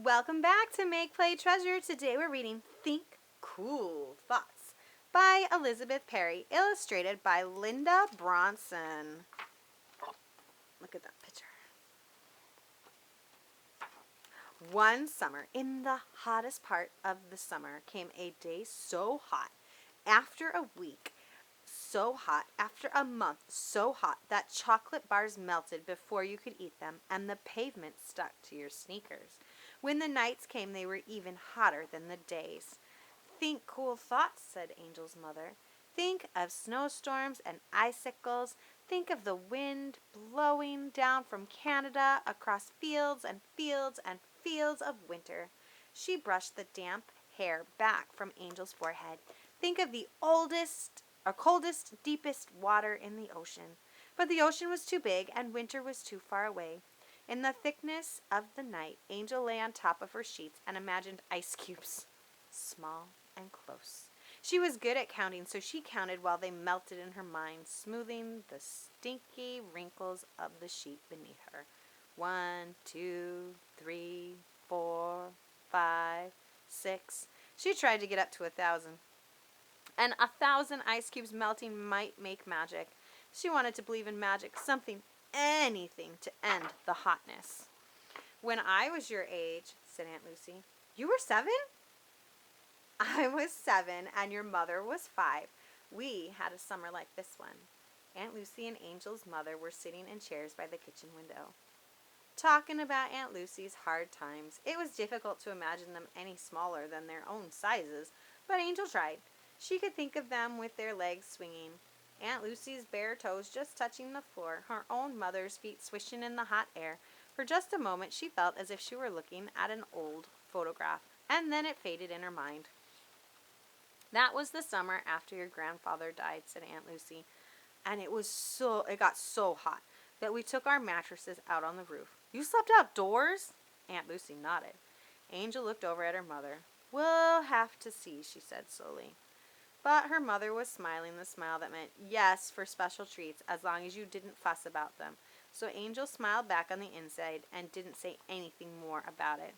Welcome back to Make Play Treasure. Today we're reading Think Cool Thoughts by Elizabeth Perry, illustrated by Linda Bronson. Look at that picture. One summer, in the hottest part of the summer, came a day so hot, after a week, so hot, after a month, so hot that chocolate bars melted before you could eat them, and the pavement stuck to your sneakers. When the nights came, they were even hotter than the days. Think cool thoughts, said Angel's mother. Think of snowstorms and icicles. Think of the wind blowing down from Canada across fields and fields and fields of winter. She brushed the damp hair back from Angel's forehead. Think of the coldest, deepest water in the ocean. But the ocean was too big and winter was too far away. In the thickness of the night, Angel lay on top of her sheets and imagined ice cubes, small and close. She was good at counting, so she counted while they melted in her mind, smoothing the stinky wrinkles of the sheet beneath her. 1, 2, 3, 4, 5, 6. She tried to get up to 1,000. And 1,000 ice cubes melting might make magic. She wanted to believe in magic, something, anything to end the hotness. When I was your age, said Aunt Lucy. You were 7? I was 7 and your mother was 5. We had a summer like this one. Aunt Lucy and Angel's mother were sitting in chairs by the kitchen window, talking about Aunt Lucy's hard times. It was difficult to imagine them any smaller than their own sizes, but Angel tried. She could think of them with their legs swinging, Aunt Lucy's bare toes just touching the floor, her own mother's feet swishing in the hot air. For just a moment she felt as if she were looking at an old photograph, and then it faded in her mind. That was the summer after your grandfather died, said Aunt Lucy, and it got so hot that we took our mattresses out on the roof. You slept outdoors? Aunt Lucy nodded. Angel looked over at her mother. We'll have to see, she said slowly. But her mother was smiling the smile that meant yes for special treats as long as you didn't fuss about them. So Angel smiled back on the inside and didn't say anything more about it.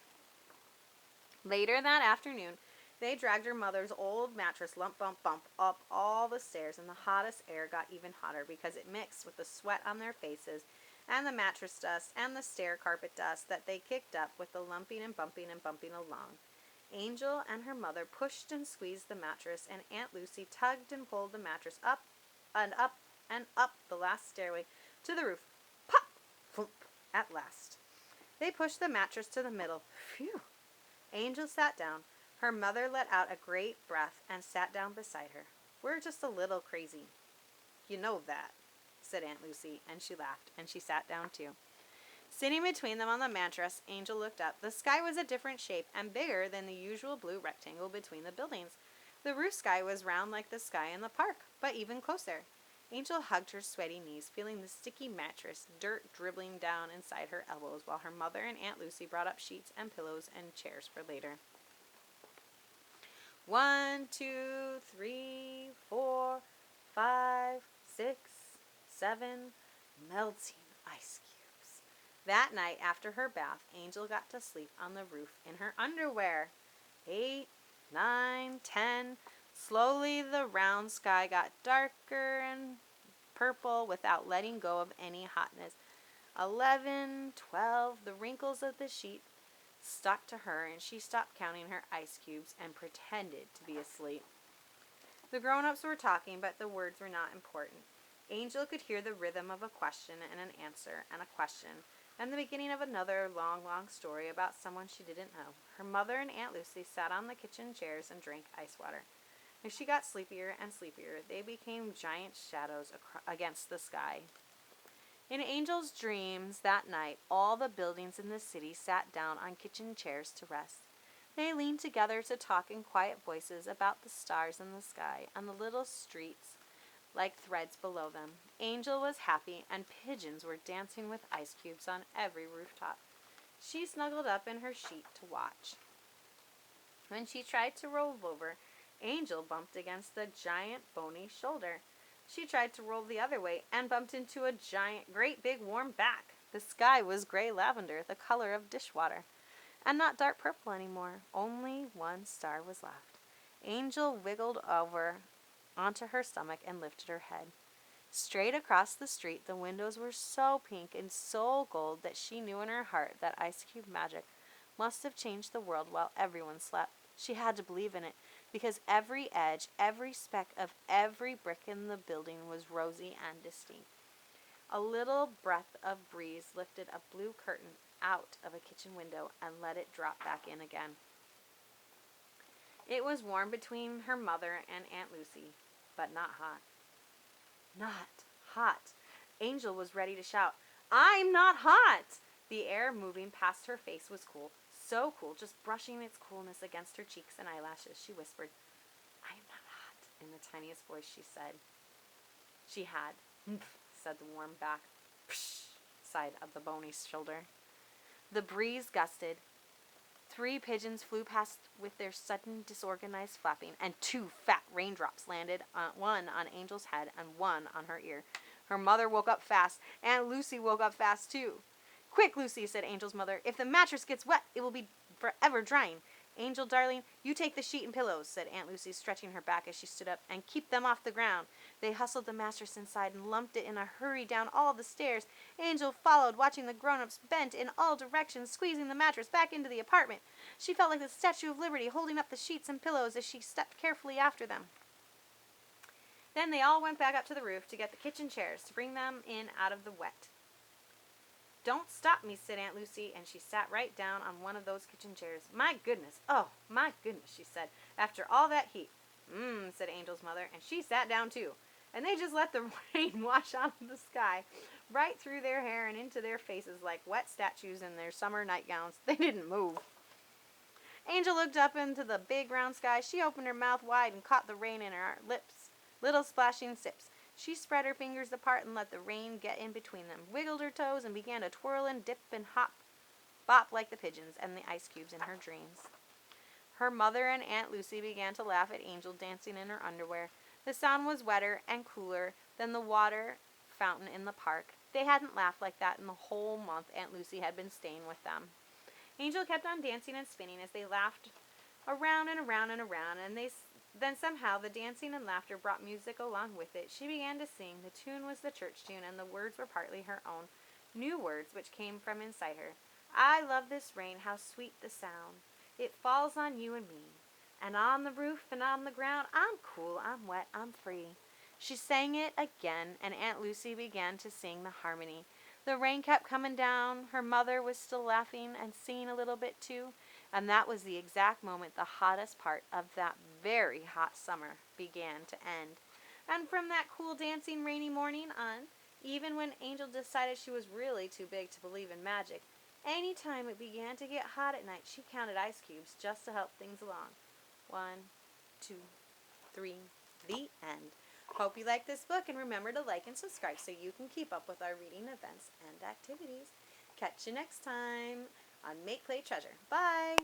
Later that afternoon, they dragged her mother's old mattress lump bump bump up all the stairs, and the hottest air got even hotter because it mixed with the sweat on their faces and the mattress dust and the stair carpet dust that they kicked up with the lumping and bumping along. Angel and her mother pushed and squeezed the mattress, and Aunt Lucy tugged and pulled the mattress up and up and up the last stairway to the roof. Pop! Thump! At last. They pushed the mattress to the middle. Phew! Angel sat down. Her mother let out a great breath and sat down beside her. We're just a little crazy. You know that, said Aunt Lucy, and she laughed, and she sat down too. Sitting between them on the mattress, Angel looked up. The sky was a different shape and bigger than the usual blue rectangle between the buildings. The roof sky was round like the sky in the park, but even closer. Angel hugged her sweaty knees, feeling the sticky mattress, dirt dribbling down inside her elbows, while her mother and Aunt Lucy brought up sheets and pillows and chairs for later. 1, 2, 3, 4, 5, 6, 7, melting ice cubes. That night, after her bath, Angel got to sleep on the roof in her underwear. 8, 9, 10. Slowly the round sky got darker and purple without letting go of any hotness. 11, 12. The wrinkles of the sheet stuck to her, and she stopped counting her ice cubes and pretended to be asleep. The grown-ups were talking, but the words were not important. Angel could hear the rhythm of a question and an answer and a question, and the beginning of another long, long story about someone she didn't know. Her mother and Aunt Lucy sat on the kitchen chairs and drank ice water. As she got sleepier and sleepier, they became giant shadows against the sky. In Angel's dreams that night, all the buildings in the city sat down on kitchen chairs to rest. They leaned together to talk in quiet voices about the stars in the sky and the little streets like threads below them. Angel was happy, and pigeons were dancing with ice cubes on every rooftop. She snuggled up in her sheet to watch. When she tried to roll over, Angel bumped against a giant bony shoulder. She tried to roll the other way and bumped into a great big warm back. The sky was gray lavender, the color of dishwater. and not dark purple anymore. Only one star was left. Angel wiggled over onto her stomach and lifted her head. Straight across the street, the windows were so pink and so gold that she knew in her heart that ice cube magic must have changed the world while everyone slept. She had to believe in it, because every edge, every speck of every brick in the building was rosy and distinct. A little breath of breeze lifted a blue curtain out of a kitchen window and let it drop back in again. It was warm between her mother and Aunt Lucy, but not hot. Not hot. Angel was ready to shout, "I'm not hot!" The air moving past her face was cool, so cool, just brushing its coolness against her cheeks and eyelashes. She whispered, "I am not hot," in the tiniest voice she had. "Humph," said the warm back. "Psh," sighed up the bony shoulder. The breeze gusted. 3 pigeons flew past with their sudden disorganized flapping, and 2 fat raindrops landed, one on Angel's head and one on her ear. Her mother woke up fast. Aunt Lucy woke up fast, too. "Quick, Lucy," said Angel's mother. "If the mattress gets wet, it will be forever drying." "Angel, darling, you take the sheet and pillows," said Aunt Lucy, stretching her back as she stood up, "and keep them off the ground." They hustled the mattress inside and lumped it in a hurry down all the stairs. Angel followed, watching the grown-ups bent in all directions, squeezing the mattress back into the apartment. She felt like the Statue of Liberty, holding up the sheets and pillows as she stepped carefully after them. Then they all went back up to the roof to get the kitchen chairs to bring them in out of the wet. "Don't stop me," said Aunt Lucy, and she sat right down on one of those kitchen chairs. "My goodness, oh, my goodness," she said, "after all that heat." Said Angel's mother, and she sat down too. And they just let the rain wash out of the sky, right through their hair and into their faces like wet statues in their summer nightgowns. They didn't move. Angel looked up into the big round sky. She opened her mouth wide and caught the rain in her lips, little splashing sips. She spread her fingers apart and let the rain get in between them, wiggled her toes, and began to twirl and dip and hop, bop like the pigeons and the ice cubes in her dreams. Her mother and Aunt Lucy began to laugh at Angel dancing in her underwear. The sound was wetter and cooler than the water fountain in the park. They hadn't laughed like that in the whole month Aunt Lucy had been staying with them. Angel kept on dancing and spinning as they laughed around and around and around, and then somehow the dancing and laughter brought music along with it. She began to sing. The tune was the church tune, and the words were partly her own, new words which came from inside her. "I love this rain, how sweet the sound. It falls on you and me, and on the roof and on the ground. I'm cool, I'm wet, I'm free." She sang it again, and Aunt Lucy began to sing the harmony. The rain kept coming down. Her mother was still laughing and singing a little bit too. And that was the exact moment the hottest part of that very hot summer began to end. And from that cool dancing rainy morning on, even when Angel decided she was really too big to believe in magic, any time it began to get hot at night, she counted ice cubes just to help things along. 1, 2, 3, the end. Hope you like this book, and remember to like and subscribe so you can keep up with our reading events and activities. Catch you next time on Make Play Treasure. Bye!